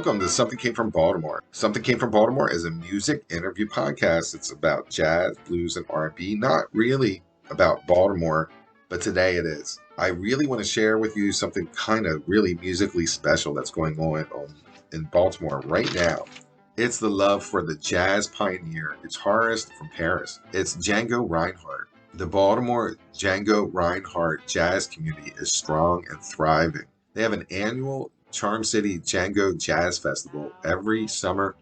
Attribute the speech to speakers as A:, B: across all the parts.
A: Welcome to Something Came from Baltimore. Something Came from Baltimore is a music interview podcast. It's about jazz, blues, and R&B. Not really about Baltimore, but today it is. I really want to share with you something kind of really musically special that's going on in Baltimore right now. It's the love for the jazz pioneer, guitarist from Paris. It's Django Reinhardt. The Baltimore Django Reinhardt jazz community is strong and thriving. They have an annual Charm City Django Jazz Festival every summer,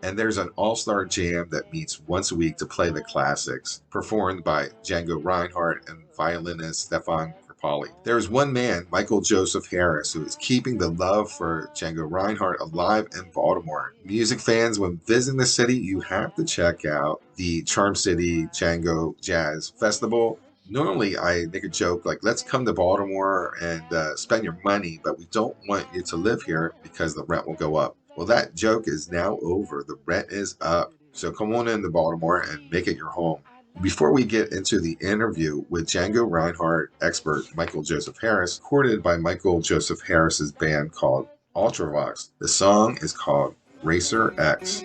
A: and there's an all-star jam that meets once a week to play the classics, performed by Django Reinhardt and violinist Stefan Grappelli. There's one man, Michael Joseph Harris, who is keeping the love for Django Reinhardt alive in Baltimore. Music fans, when visiting the city, you have to check out the Charm City Django Jazz Festival. Normally, I make a joke like, let's come to Baltimore and spend your money, but we don't want you to live here because the rent will go up. Well, that joke is now over. The rent is up. So come on into Baltimore and make it your home. Before we get into the interview with Django Reinhardt expert Michael Joseph Harris, recorded by Michael Joseph Harris's band called Ultravox, the song is called Racer X.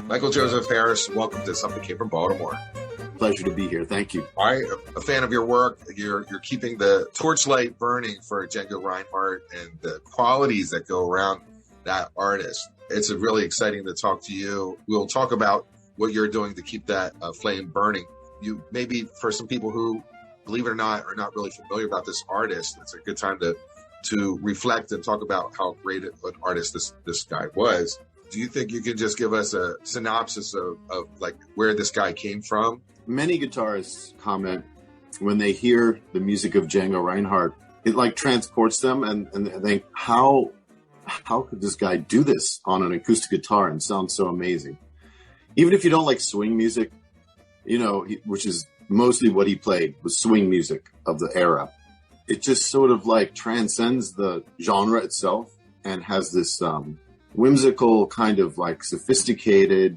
A: Michael Joseph Harris, welcome to Something Came from Baltimore.
B: Pleasure to be here. Thank you.
A: I'm a fan of your work. You're keeping the torchlight burning for Django Reinhardt and the qualities that go around that artist. It's really exciting to talk to you. We'll talk about what you're doing to keep that flame burning. You maybe for some people who, believe it or not, are not really familiar about this artist, it's a good time to reflect and talk about how great an artist this guy was. Do you think you can just give us a synopsis of like where this guy came from?
B: Many guitarists comment when they hear the music of Django Reinhardt, it like transports them and they think, how could this guy do this on an acoustic guitar and sound so amazing? Even if you don't like swing music, you know, which is mostly what he played was swing music of the era. It just sort of like transcends the genre itself and has this whimsical kind of like sophisticated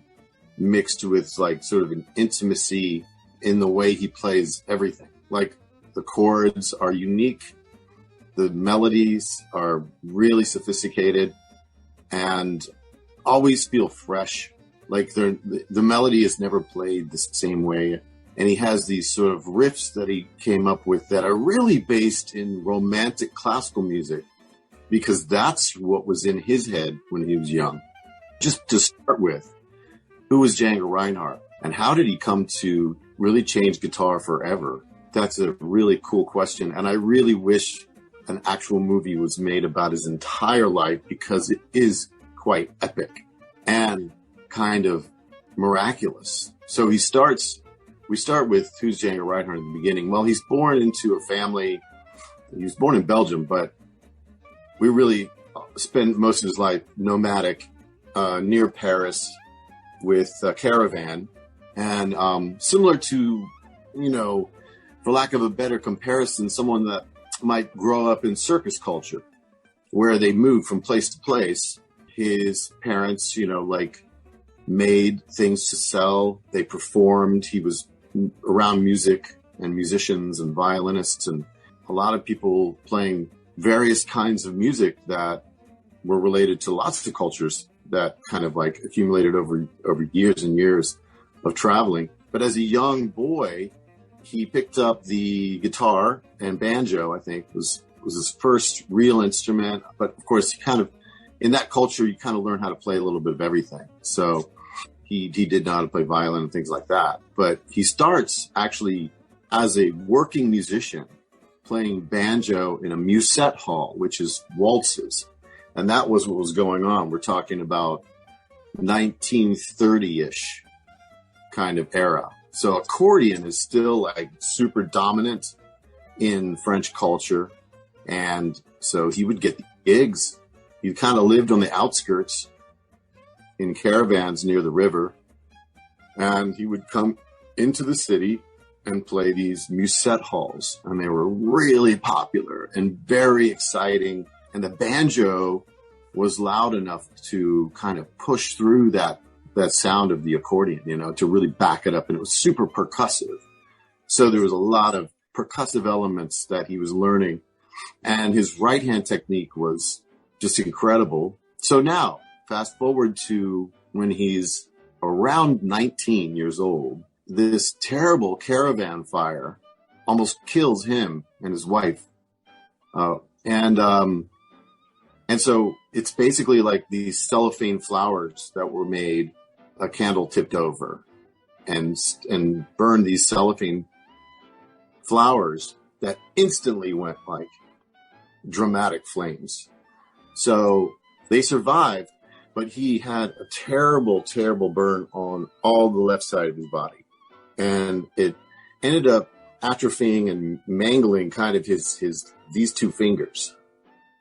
B: mixed with like sort of an intimacy in the way he plays everything. Like the chords are unique, the melodies are really sophisticated and always feel fresh. Like the melody is never played the same way. And he has these sort of riffs that he came up with that are really based in romantic classical music, because that's what was in his head when he was young. Just to start with, who was Django Reinhardt and how did he come to really change guitar forever? That's a really cool question. And I really wish an actual movie was made about his entire life because it is quite epic and kind of miraculous. So we start with who's Django Reinhardt in the beginning. Well, he's born into a family. He was born in Belgium, but we really spent most of his life nomadic near Paris with a caravan. And similar to, you know, for lack of a better comparison, someone that might grow up in circus culture where they move from place to place. His parents, you know, like made things to sell. They performed. He was around music and musicians and violinists and a lot of people playing various kinds of music that were related to lots of cultures that kind of like accumulated over years and years of traveling. But as a young boy, he picked up the guitar and banjo, I think was his first real instrument. But of course, kind of in that culture, you kind of learn how to play a little bit of everything. So he did know how to play violin and things like that. But he starts actually as a working musician playing banjo in a musette hall, which is waltzes. And that was what was going on. We're talking about 1930-ish kind of era. So accordion is still like super dominant in French culture. And so he would get gigs. He kind of lived on the outskirts in caravans near the river. And he would come into the city and play these musette halls. And they were really popular and very exciting. And the banjo was loud enough to kind of push through that sound of the accordion, you know, to really back it up. And it was super percussive. So there was a lot of percussive elements that he was learning. And his right hand technique was just incredible. So now, fast forward to when he's around 19 years old, this terrible caravan fire almost kills him and his wife. And so it's basically like these cellophane flowers that were made, a candle tipped over, and burned these cellophane flowers that instantly went like dramatic flames. So they survived, but he had a terrible, terrible burn on all the left side of his body. And it ended up atrophying and mangling kind of these two fingers.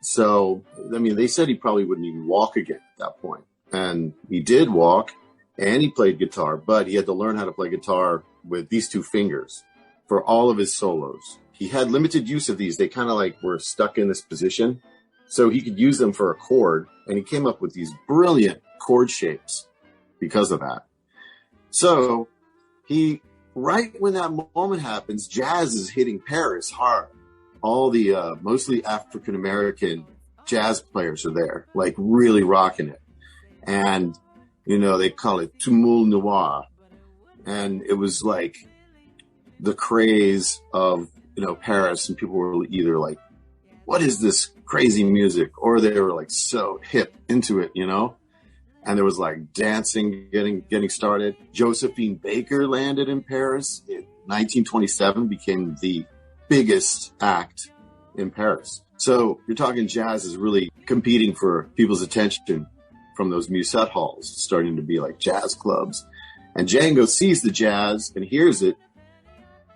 B: So, I mean, they said he probably wouldn't even walk again at that point. And he did walk and he played guitar, but he had to learn how to play guitar with these two fingers for all of his solos. He had limited use of these. They kind of like were stuck in this position. So he could use them for a chord, and he came up with these brilliant chord shapes because of that. So right when that moment happens, jazz is hitting Paris hard. All the mostly African-American jazz players are there, like really rocking it. And, you know, they call it Tumul Noir. And it was like the craze of, you know, Paris, and people were either like, what is this crazy music? Or they were like so hip into it, you know? And there was like dancing getting started. Josephine Baker landed in Paris in 1927, became the biggest act in Paris. So you're talking jazz is really competing for people's attention from those musette halls, starting to be like jazz clubs. And Django sees the jazz and hears it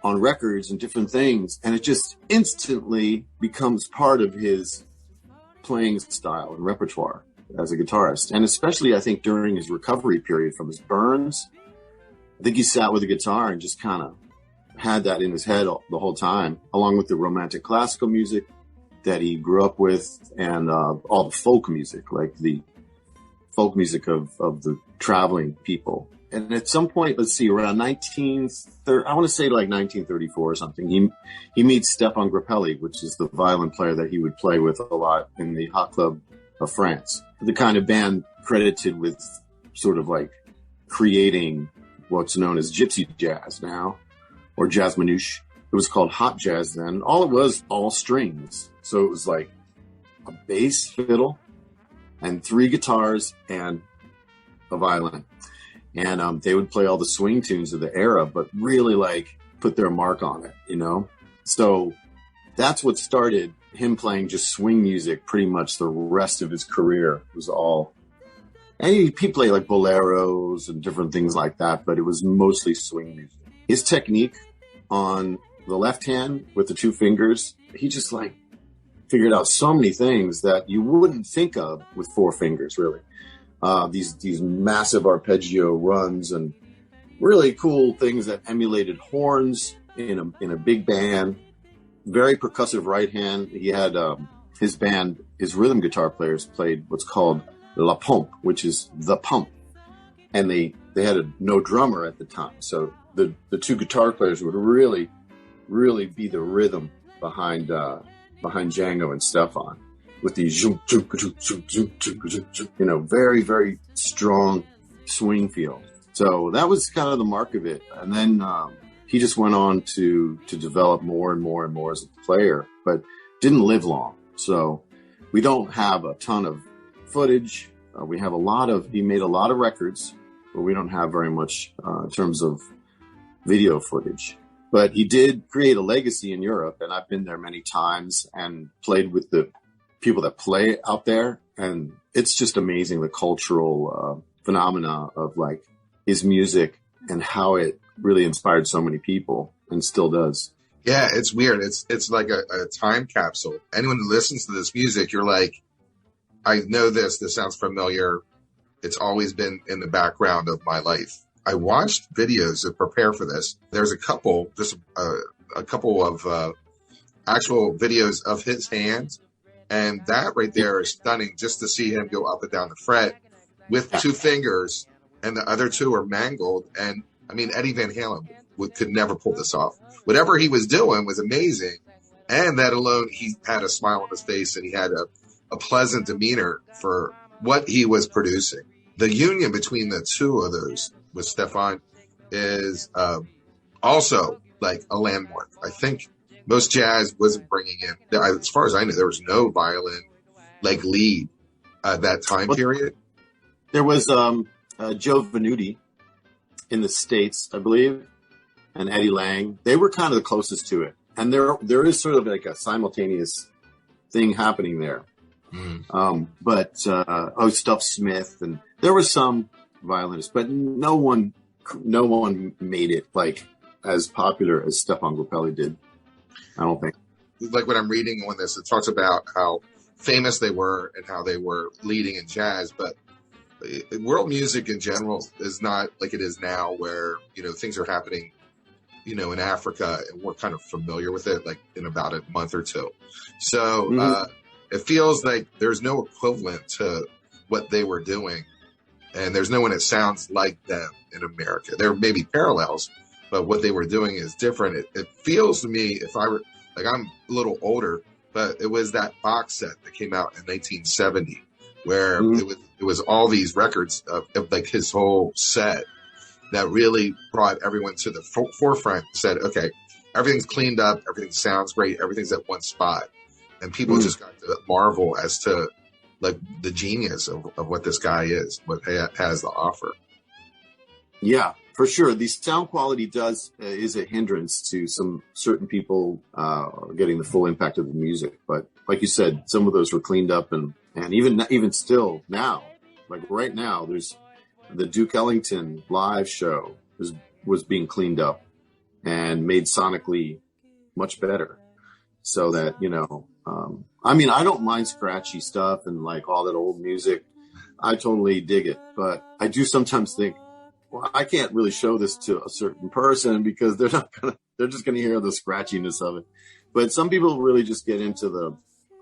B: on records and different things, and it just instantly becomes part of his playing style and repertoire as a guitarist. And especially, I think, during his recovery period from his burns, I think he sat with a guitar and just kind of had that in his head the whole time, along with the romantic classical music that he grew up with, and all the folk music, like the folk music of the traveling people. And at some point, let's see, around 1934 or something, he meets Stepan Grappelli, which is the violin player that he would play with a lot in the Hot Club of France. The kind of band credited with sort of like creating what's known as gypsy jazz now, or jazz manouche. It was called hot jazz then. All it was, all strings. So it was like a bass, fiddle, and 3 guitars and a violin. And they would play all the swing tunes of the era, but really like put their mark on it, you know? So that's what started him playing just swing music pretty much the rest of his career. It was all, and he played like boleros and different things like that, but it was mostly swing music. His technique on the left hand with the 2 fingers, he just like figured out so many things that you wouldn't think of with 4 fingers, really. These massive arpeggio runs and really cool things that emulated horns in a big band. Very percussive right hand. He had his band, his rhythm guitar players played what's called La Pompe, which is the pump, and they had no drummer at the time, so the 2 guitar players would really be the rhythm behind Django and Stefan. With these, you know, very, very strong swing feel. So that was kind of the mark of it. And then he just went on to develop more and more and more as a player, but didn't live long. So we don't have a ton of footage. We have he made a lot of records, but we don't have very much in terms of video footage. But he did create a legacy in Europe, and I've been there many times and played with the people that play out there. And it's just amazing, the cultural phenomena of like his music and how it really inspired so many people and still does.
A: Yeah, it's weird. It's like a time capsule. Anyone who listens to this music, you're like, I know this sounds familiar. It's always been in the background of my life. I watched videos to prepare for this. There's a couple of actual videos of his hands. And that right there is stunning, just to see him go up and down the fret with two fingers, and the other two are mangled. And I mean, Eddie Van Halen could never pull this off. Whatever he was doing was amazing. And that alone, he had a smile on his face, and he had a pleasant demeanor for what he was producing. The union between the two of those with Stefan is also like a landmark. I think most jazz wasn't bringing in, as far as I know, there was no violin like lead at that time period.
B: There was Joe Venuti in the States, I believe, and Eddie Lang. They were kind of the closest to it. And there is sort of like a simultaneous thing happening there. But Stuff Smith, and there were some violinists, but no one made it like as popular as Stefan Grappelli did. I don't think.
A: Like when I'm reading on this, it talks about how famous they were and how they were leading in jazz, but world music in general is not like it is now, where, you know, things are happening, you know, in Africa, and we're kind of familiar with it like in about a month or two. So it feels like there's no equivalent to what they were doing, and there's no one that sounds like them in America. There may be parallels, but what they were doing is different. It feels to me, if I were, like, I'm a little older, but it was that box set that came out in 1970, where it was all these records of like his whole set that really brought everyone to the forefront. Said, okay, everything's cleaned up, everything sounds great, everything's at one spot, and people just got to marvel as to like the genius of what this guy is, what he has to offer. Yeah,
B: for sure. The sound quality is a hindrance to some certain people getting the full impact of the music. But like you said, some of those were cleaned up, and even still now, like right now, there's the Duke Ellington live show was being cleaned up and made sonically much better, so that, you know, I mean, I don't mind scratchy stuff and like all that old music. I totally dig it, but I do sometimes think, well, I can't really show this to a certain person because they're just gonna hear the scratchiness of it. But some people really just get into the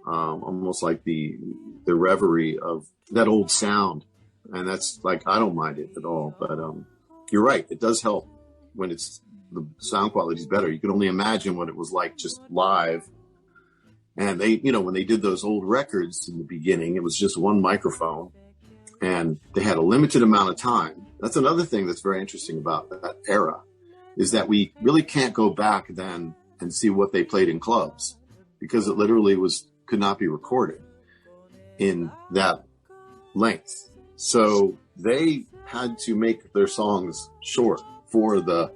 B: almost like the reverie of that old sound, and that's like, I don't mind it at all. But you're right, it does help when the sound quality is better. You can only imagine what it was like just live. And they, you know, when they did those old records in the beginning, it was just one microphone, and they had a limited amount of time. That's another thing that's very interesting about that era, is that we really can't go back then and see what they played in clubs, because it literally could not be recorded in that length. So they had to make their songs short for the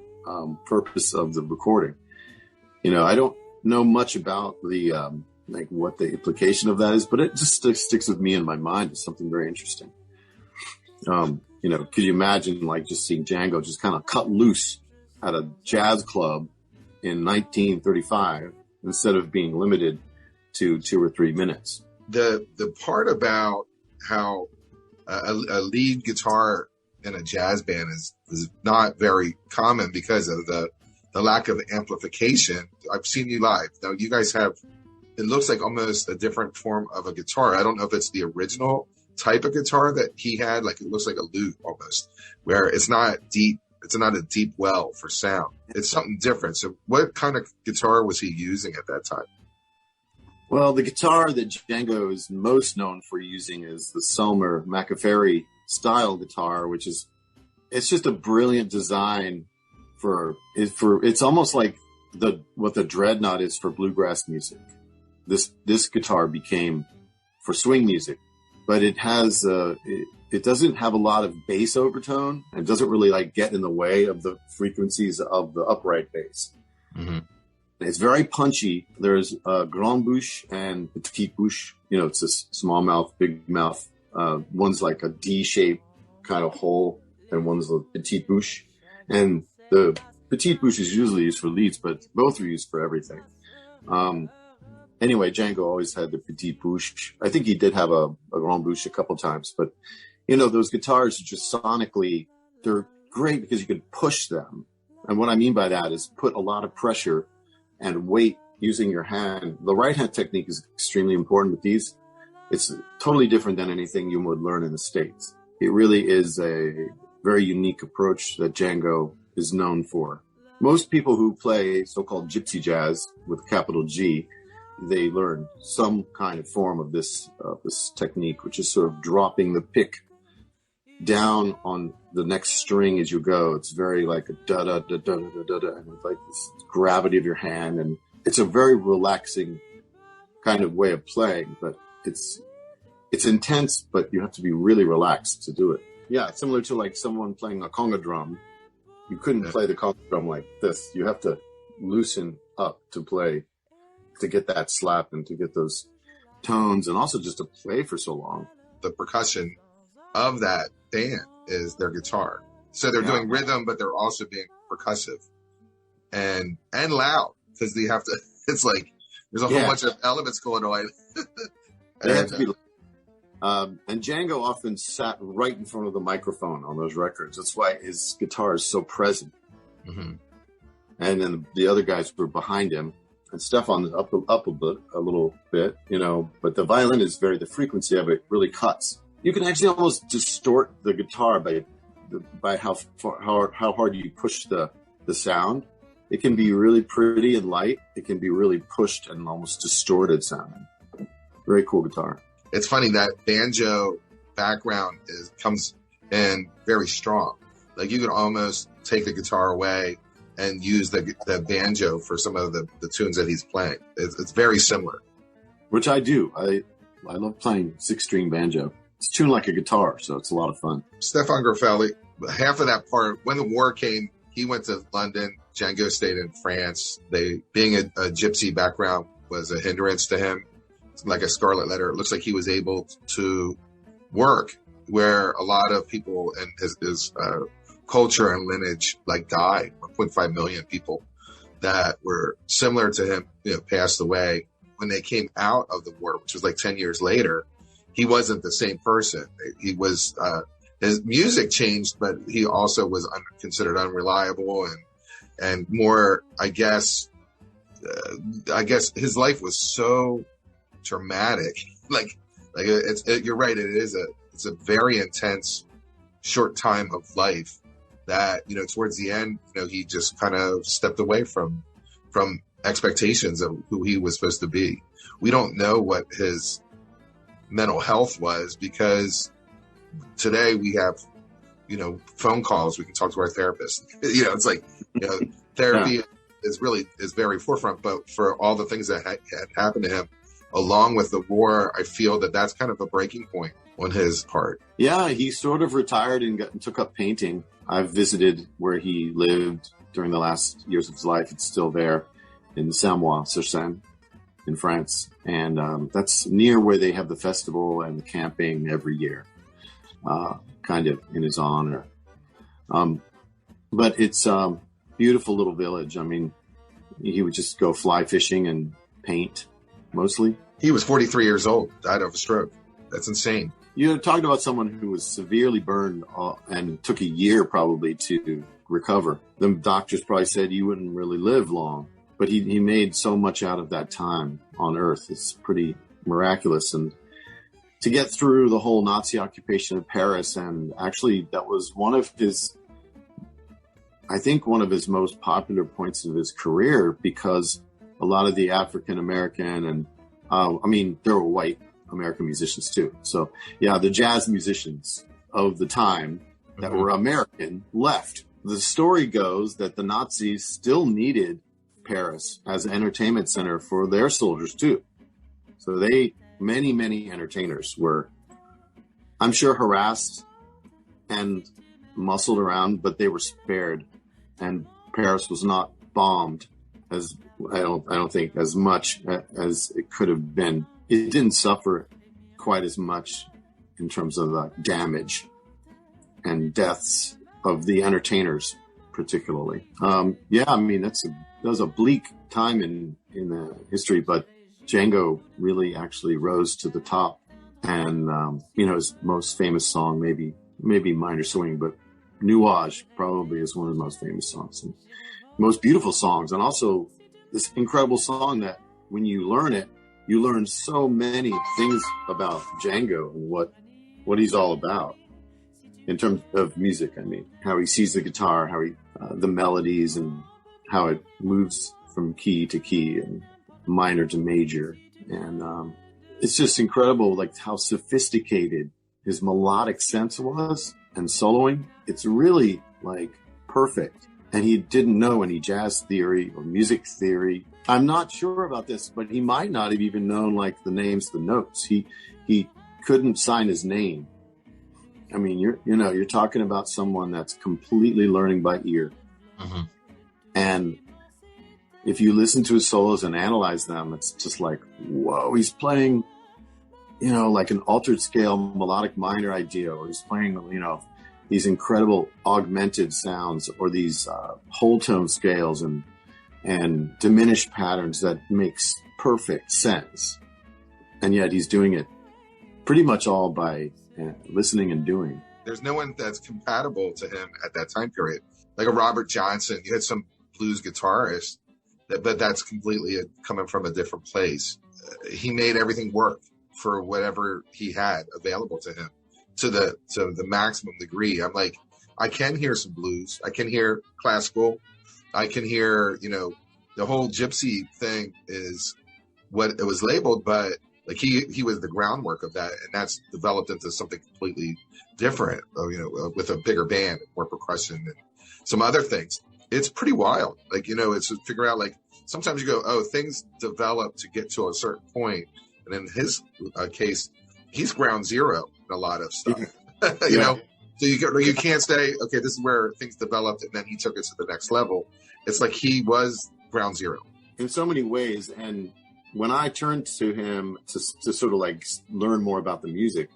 B: purpose of the recording. You know, I don't know much about the like what the implication of that is, but it just sticks with me in my mind as something very interesting. You know, could you imagine like just seeing Django just kind of cut loose at a jazz club in 1935 instead of being limited to 2 or 3 minutes?
A: The part about how a lead guitar in a jazz band is not very common because of the lack of amplification. I've seen you live. Now you guys have, it looks like almost a different form of a guitar. I don't know if it's the original type of guitar that he had. Like, it looks like a lute almost, where it's not deep. It's not a deep well for sound. It's something different. So what kind of guitar was he using at that time?
B: Well, the guitar that Django is most known for using is the Selmer Macaferi style guitar, which is, it's just a brilliant design it's almost like what the Dreadnought is for bluegrass music. This guitar became for swing music, but it has it doesn't have a lot of bass overtone, and doesn't really like get in the way of the frequencies of the upright bass.
A: Mm-hmm.
B: It's very punchy. There's grand bouche and petite bouche. You know, it's a small mouth, big mouth. One's like a D-shaped kind of hole, and one's a petite bouche. And the petite bouche is usually used for leads, but both are used for everything. Anyway, Django always had the petite bouche. I think he did have a grand bouche a couple times, but you know, those guitars are just sonically, they're great because you can push them. And what I mean by that is put a lot of pressure and weight using your hand. The right hand technique is extremely important with these. It's totally different than anything you would learn in the States. It really is a very unique approach that Django is known for. Most people who play so-called gypsy jazz with a capital G, they learn some kind of form of this technique, which is sort of dropping the pick down on the next string as you go. It's very like a da-da-da-da-da-da-da, and it's like this gravity of your hand, and it's a very relaxing kind of way of playing, but it's intense, but you have to be really relaxed to do it. Yeah, similar to like someone playing a conga drum. You couldn't play the conga drum like this. You have to loosen up to play, to get that slap and to get those tones, and also just to play for so long.
A: The percussion of that band is their guitar. So they're doing rhythm, but they're also being percussive and loud, because they have to, it's like, there's a whole bunch of elements going on.
B: They have to be, and Django often sat right in front of the microphone on those records. That's why his guitar is so present.
A: Mm-hmm.
B: And then the other guys were behind him, and Stefan is up a little bit, you know, but the violin is the frequency of it really cuts. You can actually almost distort the guitar by how hard you push the sound. It can be really pretty and light. It can be really pushed and almost distorted sounding. Very cool guitar.
A: It's funny that banjo background comes in very strong. Like you could almost take the guitar away and use the banjo for some of the tunes that he's playing. It's very similar.
B: Which I do. I love playing 6-string banjo. It's tuned like a guitar, so it's a lot of fun.
A: Stefan Grafelli, half of that part, when the war came, he went to London. Django stayed in France. Being a gypsy background was a hindrance to him. Like a scarlet letter. It looks like he was able to work where a lot of people in his culture and lineage died. 1.5 million people that were similar to him, passed away. When they came out of the war, which was like 10 years later, he wasn't the same person. He was, his music changed, but he also was considered unreliable and more, I guess his life was so traumatic. You're right. It's a very intense short time of life that, towards the end, he just kind of stepped away from expectations of who he was supposed to be. We don't know what his mental health was, because today we have, phone calls. We can talk to our therapist. It's like, therapy is very forefront, but for all the things that had happened to him along with the war, I feel that that's kind of a breaking point on his part. Yeah,
B: he sort of retired and took up painting. I've visited where he lived during the last years of his life. It's still there in Samois-sur-Seine in France. And that's near where they have the festival and the camping every year, kind of in his honor. But it's a beautiful little village. I mean, he would just go fly fishing and paint mostly.
A: He was 43 years old, died of a stroke. That's insane.
B: You talked about someone who was severely burned and took a year probably to recover. The doctors probably said you wouldn't really live long, but he made so much out of that time on Earth. It's pretty miraculous. And to get through the whole Nazi occupation of Paris, and actually that was one of his most popular points of his career, because a lot of the African American and there were white American musicians too. So yeah, the jazz musicians of the time that were American left. The story goes that the Nazis still needed Paris as an entertainment center for their soldiers too. So many entertainers were, I'm sure, harassed and muscled around, but they were spared, and Paris was not bombed as I don't think as much as it could have been. It didn't suffer quite as much in terms of the damage and deaths of the entertainers, particularly. Yeah, I mean that was a bleak time in the history, but Django really actually rose to the top. And his most famous song, maybe Minor Swing, but Nuage probably is one of the most famous songs and most beautiful songs. And also this incredible song that when you learn it, you learn so many things about Django and what he's all about in terms of music. I mean, how he sees the guitar, how the melodies and how it moves from key to key and minor to major. And it's just incredible, like how sophisticated his melodic sense was and soloing. It's really like perfect. And he didn't know any jazz theory or music theory. I'm not sure about this, but he might not have even known like the names, the notes. He couldn't sign his name. I mean, you're talking about someone that's completely learning by ear. Mm-hmm. And if you listen to his solos and analyze them, it's just like, whoa, he's playing, like an altered scale melodic minor idea, or he's playing, these incredible augmented sounds, or these whole tone scales and diminished patterns that makes perfect sense. And yet he's doing it pretty much all by listening and doing.
A: There's no one that's compatible to him at that time period. Like a Robert Johnson, you had some blues guitarists, but that's completely coming from a different place. He made everything work for whatever he had available to him to the maximum degree. I'm like, I can hear some blues. I can hear classical. I can hear, the whole gypsy thing is what it was labeled, but like he was the groundwork of that, and that's developed into something completely different, with a bigger band, more percussion and some other things. It's pretty wild. Like, it's to figure out, like, sometimes you go, oh, things develop to get to a certain point. And in his case, he's ground zero in a lot of stuff, So you can't say, okay, this is where things developed and then he took it to the next level. It's like he was ground zero.
B: In so many ways. And when I turned to him to sort of like learn more about the music,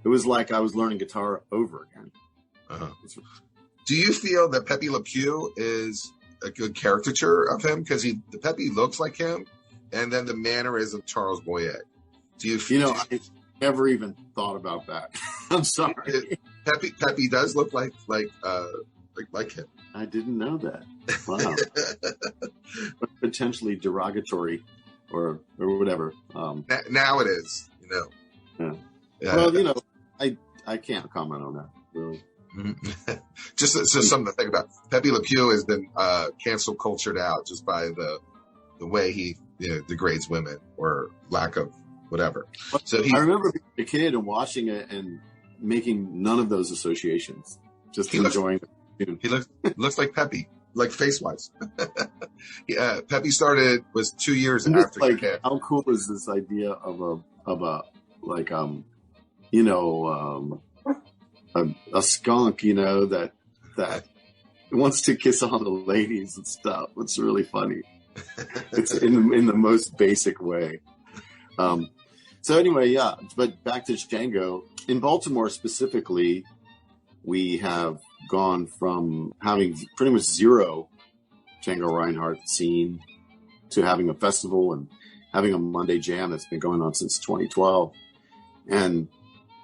B: it was like I was learning guitar over again.
A: Uh-huh. Do you feel that Pepe Le Pew is a good caricature of him? Because Pepe looks like him, and then the manner is of Charles Boyette.
B: I never even thought about that. I'm sorry.
A: Pepe does look like him.
B: I didn't know that. Wow. Potentially derogatory, or whatever.
A: Now it is.
B: Yeah. Well, I can't comment on that really.
A: Just something to think about. Pepe Le Pew has been cancel cultured out just by the way he degrades women or lack of whatever. So I remember
B: being a kid and watching it and making none of those associations. Just enjoying it.
A: He looks like Pepe, like face wise. Pepe was 2 years after.
B: Like, how cool is this idea of a skunk, that wants to kiss all the ladies and stuff. It's really funny. It's in the most basic way. So anyway, yeah. But back to Django. In Baltimore specifically, we have gone from having pretty much zero Django Reinhardt scene to having a festival and having a Monday Jam that's been going on since 2012. And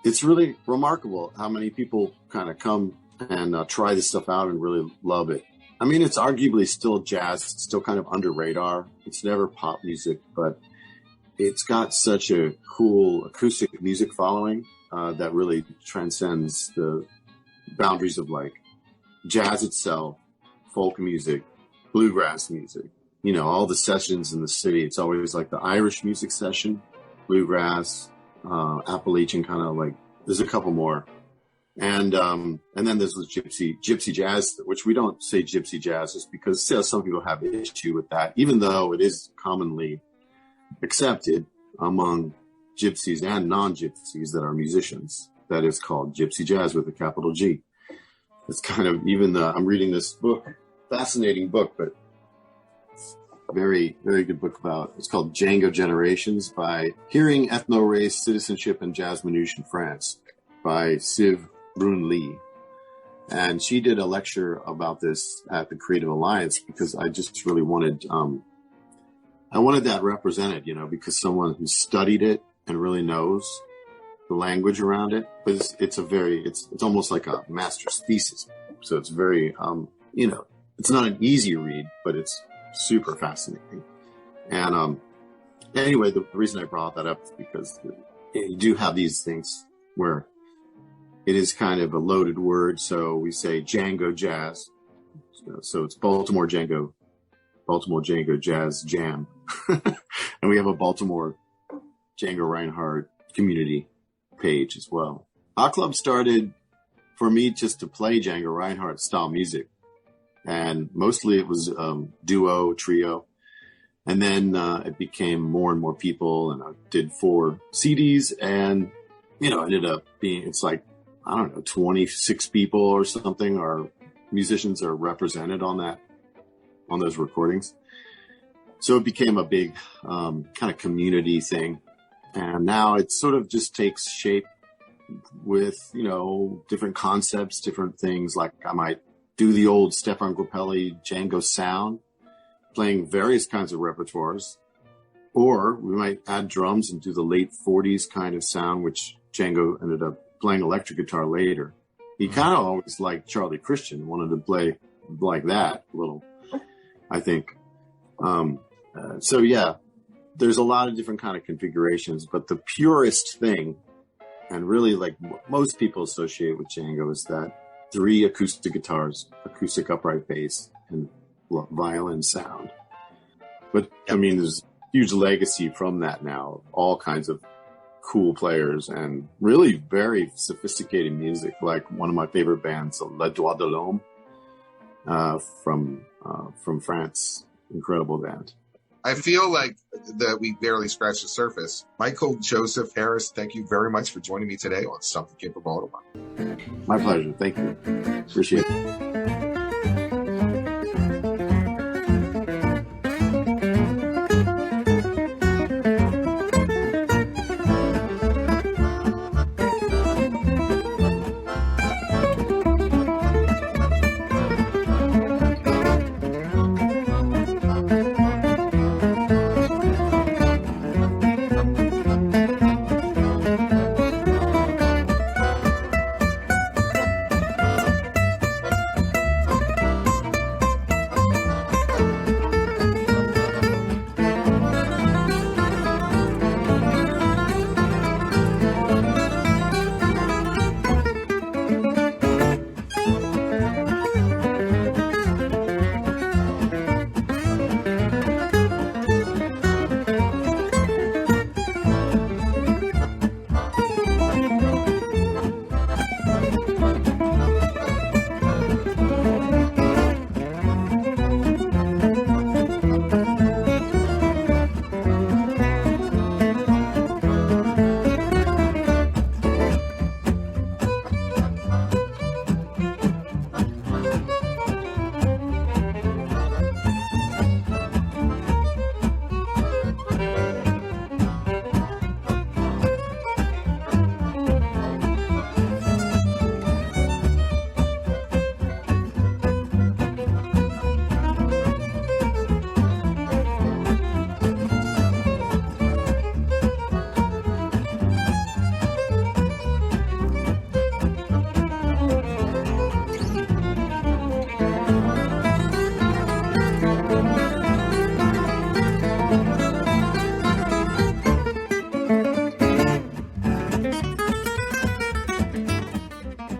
B: it's really remarkable how many people kind of come and try this stuff out and really love it. I mean, it's arguably still jazz, it's still kind of under radar. It's never pop music, but it's got such a cool acoustic music following that really transcends the boundaries of like jazz itself, folk music, bluegrass music. All the sessions in the city. It's always like the Irish music session, bluegrass, Appalachian kind of like. There's a couple more, and then there's the gypsy jazz, which we don't say gypsy jazz just because some people have an issue with that, even though it is commonly accepted among gypsies and non-gypsies that are musicians. That is called gypsy jazz with a capital G. It's kind of I'm reading this book, fascinating book, but Very, very good book it's called Django Generations by Hearing, Ethno-Race, Citizenship, and Jazz Minutiae in France by Siv Brun Lee. And she did a lecture about this at the Creative Alliance because I just really wanted, I wanted that represented, because someone who studied it and really knows the language around it, but it's almost like a master's thesis. So it's very, it's not an easy read, but it's super fascinating. And anyway, the reason I brought that up is because you do have these things where it is kind of a loaded word. So we say Django Jazz. So it's Baltimore Django Jazz Jam. And we have a Baltimore Django Reinhardt community page as well. Our club started for me just to play Django Reinhardt style music. And mostly it was duo, trio. And then it became more and more people. And I did 4 CDs and, ended up being, it's like, 26 people or something are musicians are represented on those recordings. So it became a big kind of community thing. And now it sort of just takes shape with, different concepts, different things. Like I might do the old Stefan Grappelli Django sound, playing various kinds of repertoires. Or we might add drums and do the late 40s kind of sound, which Django ended up playing electric guitar later. He kind of always liked Charlie Christian, wanted to play like that a little, I think. So yeah, there's a lot of different kind of configurations, but the purest thing, and really like most people associate with Django, is that 3 acoustic guitars, acoustic upright bass, and violin sound. But I mean, there's a huge legacy from that now, all kinds of cool players and really very sophisticated music. Like one of my favorite bands, Les Doigts de l'Homme, from France. Incredible band.
A: I feel like that we barely scratched the surface. Michael Joseph Harris, thank you very much for joining me today on Something Came from Baltimore.
B: My pleasure. Thank you. Appreciate it.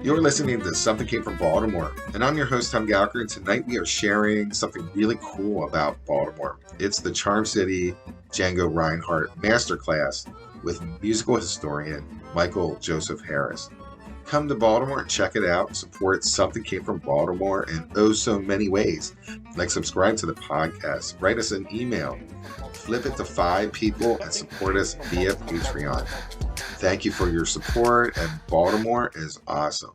A: You're listening to Something Came from Baltimore, and I'm your host, Tom Gallagher, and tonight we are sharing something really cool about Baltimore. It's the Charm City Django Reinhardt Masterclass with musical historian Michael Joseph Harris. Come to Baltimore and check it out. Support Something Came from Baltimore in oh so many ways. Like subscribe to the podcast, write us an email, flip it to 5 people, and support us via Patreon. Thank you for your support, and Baltimore is awesome.